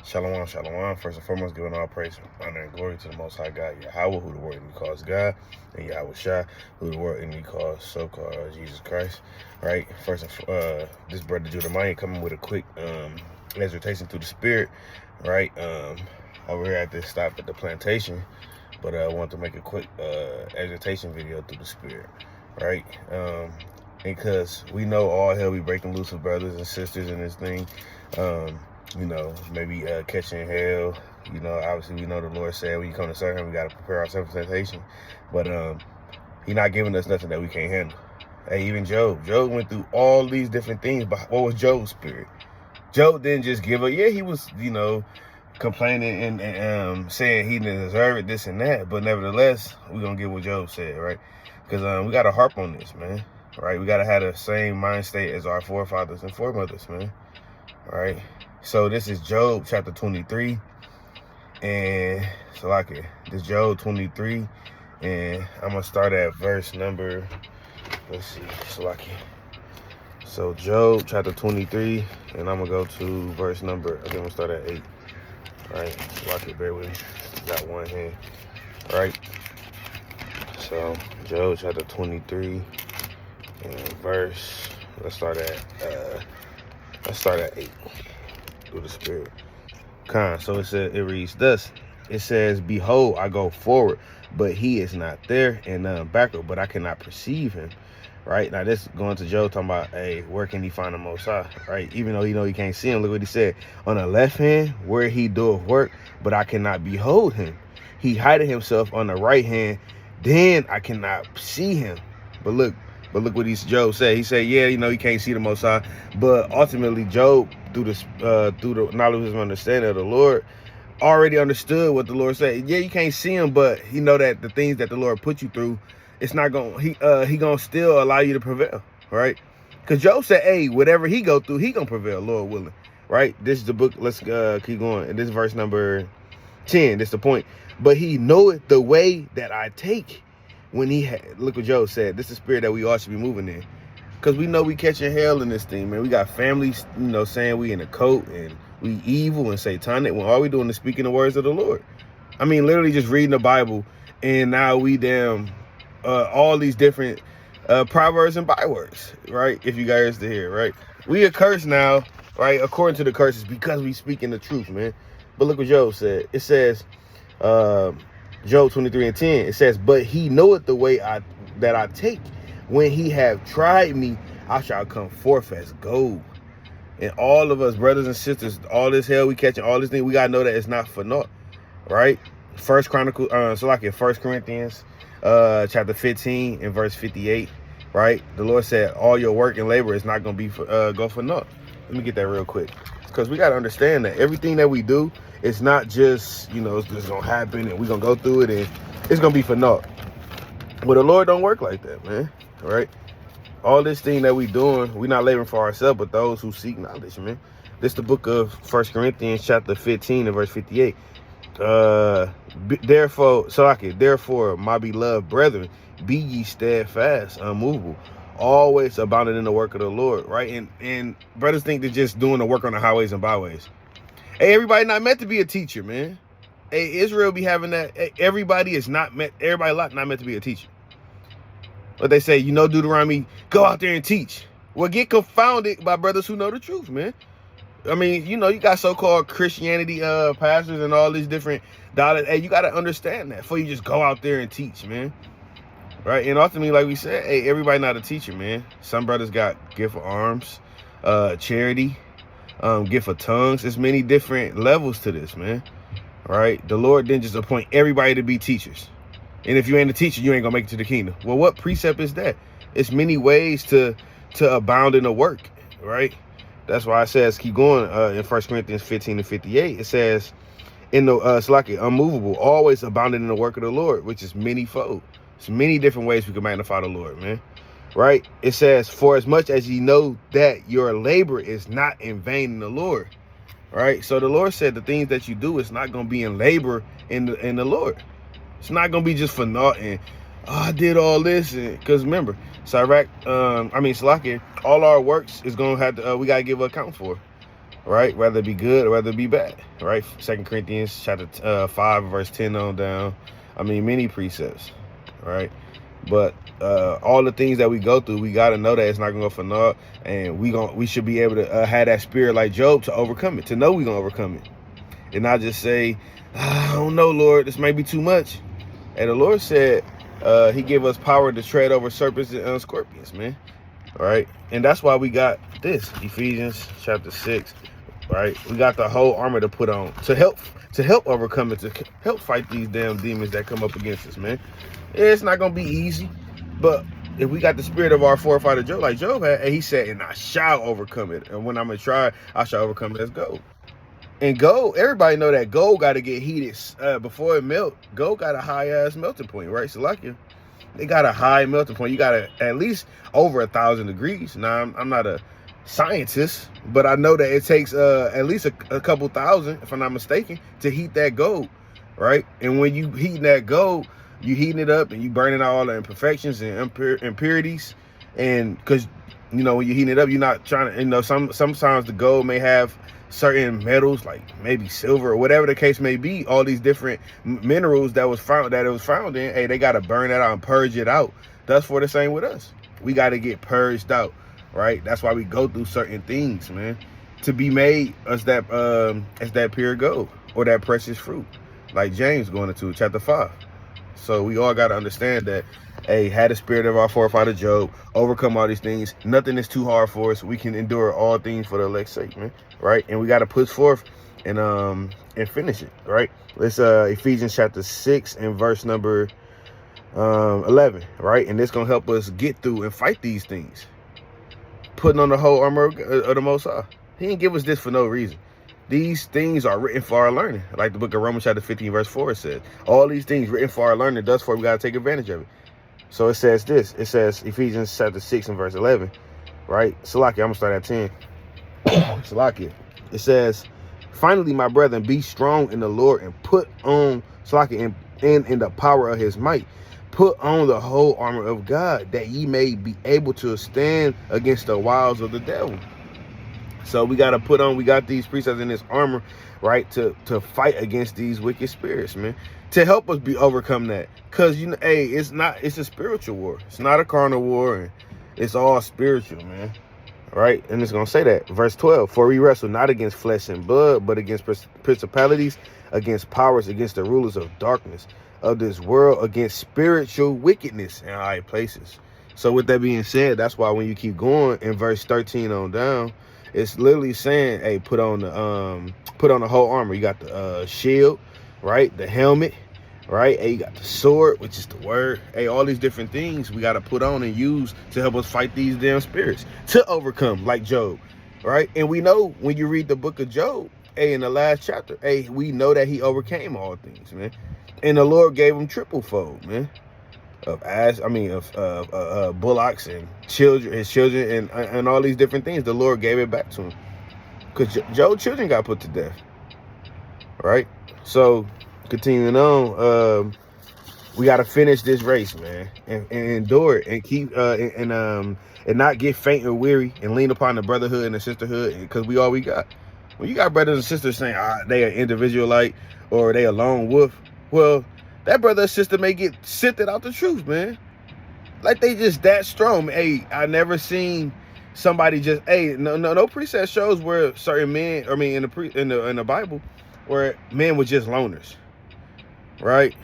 Shalom, shalom. First and foremost, giving all praise, honor, and glory to the Most High God, Yahweh, who the world enemy calls God, and Yahweh Shai, who the world enemy calls so-called Jesus Christ. Right? First, this brother Judah coming with a quick exhortation through the Spirit. Right? Over here at this stop at the plantation, but I want to make a quick exhortation video through the Spirit. Right? Because we know all hell be breaking loose with brothers and sisters in this thing. Maybe catching hell. Obviously we know the Lord said when you come to serve him, we got to prepare ourselves for temptation. But he's not giving us nothing that we can't handle. Hey, even Job went through all these different things, but what was Job's spirit? Job didn't just give up. Yeah, he was, complaining and saying he didn't deserve it, this and that. But nevertheless, we're going to get what Job said, right? Because we got to harp on this, man. Right? We got to have the same mind state as our forefathers and foremothers, man. All right? So this is Job chapter 23, and this Job 23, and I'm gonna start at verse number, let's see, so Job chapter 23, and I'm gonna go to verse number, I think I'm gonna start at 8, all right, bear with me, got one hand, all right, so Job chapter 23, and let's start at 8. Through the Spirit. So it reads thus. It says, behold, I go forward, but he is not there, and backward, but I cannot perceive him. Right? Now this going to Job talking about, hey, where can he find the Most High? Right? Even though he can't see him, look what he said. On the left hand, where he doeth work, but I cannot behold him. He hideth himself on the right hand, then I cannot see him. But look what Job said. He said, yeah, he can't see the Most High, but ultimately Job, through the knowledge and understanding of the Lord, already understood what the Lord said. Yeah, you can't see him, but he know that the things that the Lord put you through, it's not going. He gonna still allow you to prevail, right? Because Job said, hey, whatever he go through, he gonna prevail, Lord willing, right? This is the book. Let's keep going. And this is verse number 10. This is the point. But he knoweth the way that I take. When look what Job said. This is the spirit that we all should be moving in. Because we know we catching hell in this thing, man. We got families, saying we in a cult and we evil and satanic when all we doing is speaking the words of the Lord. I mean, literally just reading the Bible, and now we all these different proverbs and bywords, right? If you guys to hear, right? We are cursed now, right? According to the curses, because we speaking the truth, man. But look what Job said. It says, Job 23 and 10, it says, but he knoweth the way that I take. When he have tried me, I shall come forth as gold. And all of us, brothers and sisters, all this hell we catching, all this thing, we gotta know that it's not for naught, right? First Corinthians, chapter 15 and verse 58, right? The Lord said, all your work and labor is not gonna be go for naught. Let me get that real quick, because we gotta understand that everything that we do, it's not just it's just gonna happen and we're gonna go through it and it's gonna be for naught. Well, the Lord don't work like that, man. Right? All this thing that we doing, we not laboring for ourselves, but those who seek knowledge, man. This is the book of First Corinthians chapter 15 and verse 58. Therefore, my beloved brethren, be ye steadfast, unmovable, always abounding in the work of the Lord, right? And brothers think they're just doing the work on the highways and byways. Hey, everybody not meant to be a teacher, man. Hey, Israel be having that. Hey, everybody not meant to be a teacher. But they say, Deuteronomy, go out there and teach. Well, get confounded by brothers who know the truth, man. I mean, you got so-called Christianity pastors and all these different dollars. Hey, you got to understand that before you just go out there and teach, man. Right? And ultimately, like we said, hey, everybody not a teacher, man. Some brothers got gift of arms, charity, gift of tongues. There's many different levels to this, man. Right? The Lord didn't just appoint everybody to be teachers. And if you ain't a teacher, you ain't gonna make it to the kingdom. Well, what precept is that? It's many ways to abound in the work, right? That's why it says, keep going in 1 Corinthians 15 and 58. It says, unmovable, always abounding in the work of the Lord, which is manyfold. It's many different ways we can magnify the Lord, man. Right? It says, for as much as ye know that your labor is not in vain in the Lord. Right? So the Lord said the things that you do is not gonna be in labor in the Lord. It's not gonna be just for naught and I did all this, because remember, all our works is gonna have to we gotta give an account for. right? Whether it be good or whether it be bad, right? 2 Corinthians chapter 5, verse 10 on down. I mean, many precepts, right? But all the things that we go through, we got to know that it's not gonna go for naught, and we should be able to have that spirit like Job to overcome it, to know we gonna overcome it, and not just say, I don't know, Lord, this may be too much. And the Lord said he gave us power to tread over serpents and scorpions, man. All right, and that's why we got this Ephesians chapter 6, right? We got the whole armor to put on to help overcome it, to help fight these damn demons that come up against us, man. It's not gonna be easy, but if we got the spirit of our forefather Job, like Job had, and he said, and I shall overcome it, and when I'm gonna try, I shall overcome it as gold. And gold, everybody know that gold got to get heated before it melt. Gold got a high ass melting point, right? So like they got a high melting point. You got to at least over 1,000 degrees. Now I'm not a scientist, but I know that it takes at least a couple thousand, if I'm not mistaken, to heat that gold, right? And when you heating that gold, you heating it up and you burning out all the imperfections and impurities. And because when you're heating it up, you're not trying to, sometimes the gold may have certain metals, like maybe silver or whatever the case may be, all these different minerals that it was found in. Hey, they got to burn that out and purge it out. That's for the same with us. We got to get purged out, right? That's why we go through certain things, man, to be made as that pure gold or that precious fruit, like James going into chapter 5. So we all got to understand that, hey, had the spirit of our forefather Job, overcome all these things. Nothing is too hard for us. We can endure all things for the elect's sake, man. Right? And we got to push forth and finish it, right? Let's Ephesians chapter 6 and verse number 11, right? And this gonna help us get through and fight these things. Putting on the whole armor of the Most High. He didn't give us this for no reason. These things are written for our learning. Like the book of Romans chapter 15 verse 4 says, all these things written for our learning, thus for we got to take advantage of it. So it says this. It says Ephesians chapter 6 and verse 11, right? Salaki, I'm going to start at 10. Salaki. It says, finally, my brethren, be strong in the Lord and put on, Salaki, in the power of his might. Put on the whole armor of God, that ye may be able to stand against the wiles of the devil. So we got to we got these precepts in this armor, right, to fight against these wicked spirits, man, to help us overcome that. Because, hey, it's a spiritual war. It's not a carnal war, and it's all spiritual, man, right? And it's going to say that. Verse 12, for we wrestle not against flesh and blood, but against principalities, against powers, against the rulers of darkness of this world, against spiritual wickedness in high places. So with that being said, that's why when you keep going in verse 13 on down, it's literally saying, hey, put on the whole armor. You got the shield, right? The helmet, right? Hey, you got the sword, which is the word. Hey, all these different things we got to put on and use to help us fight these damn spirits, to overcome, like Job, right? And we know when you read the book of Job, hey, in the last chapter, hey, we know that he overcame all things, man. And the Lord gave him triple fold, man. Of bullocks and his children and all these different things. The Lord gave it back to him, because Job's children got put to death, right? So continuing on, we got to finish this race, man, and endure it and keep and not get faint or weary, and lean upon the brotherhood and the sisterhood, because we all we got. When you got brothers and sisters saying they are individualite or they a lone wolf, well, that brother or sister may get sifted out the truth, man. Like they just that strong. Hey, I never seen somebody just, hey, no precept shows where certain men, I mean, in the Bible, where men were just loners, right?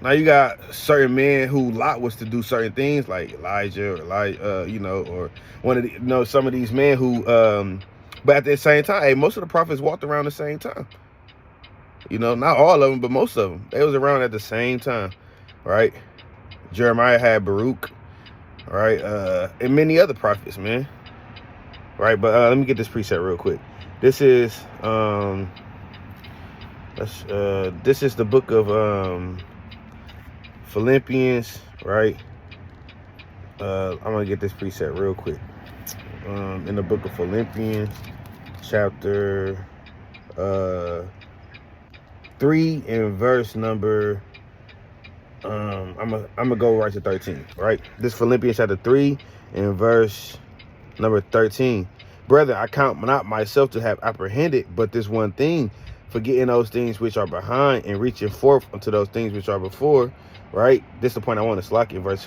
Now you got certain men who Lot was to do certain things, like Elijah or or one of the, some of these men who, but at the same time, hey, most of the prophets walked around the same time. Not all of them, but most of them. They was around at the same time, right? Jeremiah had Baruch, right? And many other prophets, man. Right, but let me get this precept real quick. This is the book of Philippians, right? I'm gonna get this precept real quick. In the book of Philippians, chapter 3 and verse number I'm gonna go right to 13, right? This Philippians chapter 3 and verse number 13. Brother, I count not myself to have apprehended, but this one thing, forgetting those things which are behind and reaching forth unto those things which are before. Right? This is the point I want to slack in verse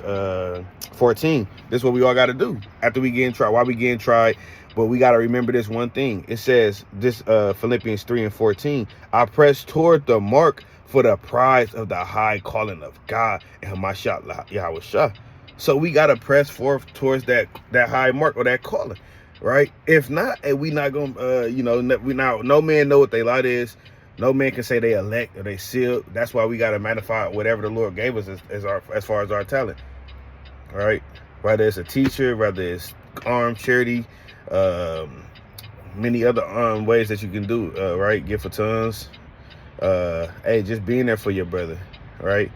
14. This is what we all got to do after we get tried. Why we getting tried? But we got to remember this one thing. It says this, Philippians 3:14. I press toward the mark for the prize of the high calling of God and Hamashiach Yahweh Shah. So we got to press forth towards that high mark or that calling, right? If not, and we not gonna, no man know what they lot is. No man can say they elect or they sealed. That's why we got to magnify whatever the Lord gave us as far as our talent. All right. Whether it's a teacher, whether it's armed charity, many other ways that you can do, right? Gift for tongues. Hey, just being there for your brother, right?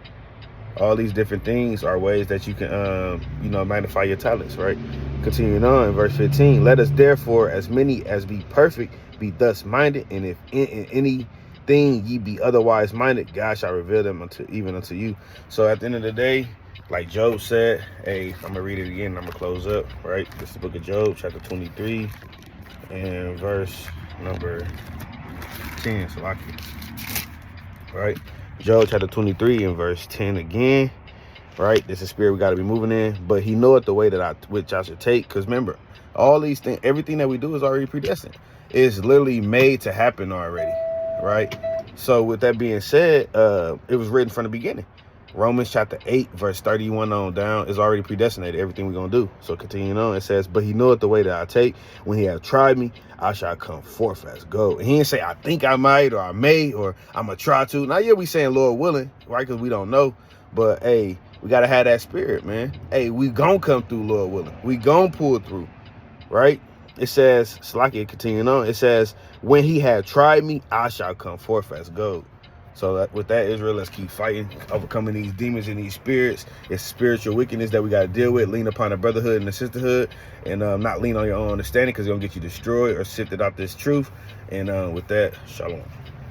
All these different things are ways that you can, magnify your talents, right? Continuing on in verse 15. Let us therefore, as many as be perfect, be thus minded, and if in any thing ye be otherwise minded, God shall reveal them even unto you. So at the end of the day, like Job said, hey, I'm gonna read it again and I'm gonna close up, right? This is the book of Job, chapter 23 and verse number 10. So I can, right? Job chapter 23 and verse 10 again, right? This is spirit we got to be moving in, but he knoweth the way which I should take. Because remember, all these things, everything that we do is already predestined. It's literally made to happen already, right? So with that being said, it was written from the beginning. Romans chapter 8 verse 31 on down is already predestinated, everything we're gonna do. So continuing on, it says, but he knoweth the way that I take. When he hath tried me, I shall come forth as gold. And he didn't say I think I might, or I may, or I'm gonna try to. Now yeah, we saying Lord willing, right? Because we don't know. But hey, we gotta have that spirit, man. Hey, we gonna come through, Lord willing. We gonna pull through, right? It says, Slakia continuing on, it says, when he had tried me, I shall come forth as gold. So with that, Israel, let's keep fighting, overcoming these demons and these spirits. It's spiritual wickedness that we got to deal with. Lean upon the brotherhood and the sisterhood, and not lean on your own understanding, because it's going to get you destroyed or sifted out this truth. And with that, shalom.